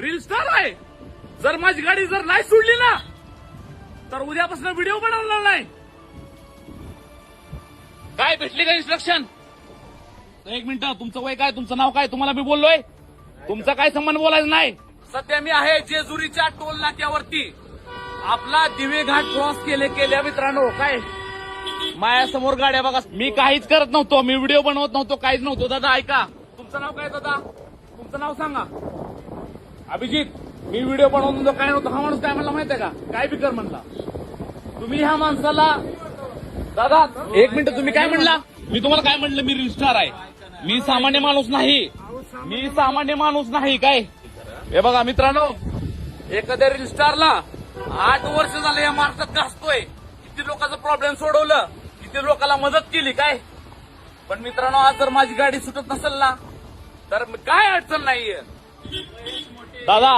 Reel star आहे. जर माझी गाडी जर नाही सोडली ना तर उद्यापासून व्हिडिओ बनवणार नाही. काय भेटली का इन्स्ट्रक्शन? एक मिनिट, तुमचं वय काय, तुमचं नाव काय, तुम्हाला मी बोललोय, तुमचा काय संबंध बोलायचं नाही. सध्या मी आहे जेजुरीच्या टोल नाक्यावरती. आपला दिवे घाट क्रॉस केल्या मित्रांनो. काय माझ्यासमोर गाड्या बघा. मी काहीच करत नव्हतो, मी व्हिडिओ बनवत नव्हतो, काहीच नव्हतो. दादा ऐका, तुमचं नाव काय दादा? तुमचं नाव सांगा. अभिजित. मी व्हिडिओ बनवत नव्हतो, काय नव्हतं. हा माणूस काय म्हणला माहितीये का? काय बिकर म्हणला तुम्ही ह्या माणसाला. दादा एक मिनिट, तुम्ही काय म्हणला? मी तुम्हाला काय म्हणलं? मी रील स्टार आहे, मी सामान्य माणूस नाही, मी सामान्य माणूस नाही. काय हे बघा मित्रांनो, एखाद्या रील स्टारला 8 वर्ष झालं या महाराष्ट्रात घासतोय. किती लोकांचा प्रॉब्लेम सोडवलं, किती लोकांना मदत केली. काय पण मित्रांनो, आज जर माझी गाडी सुटत नसेल ना तर काय अडचण नाहीये दादा.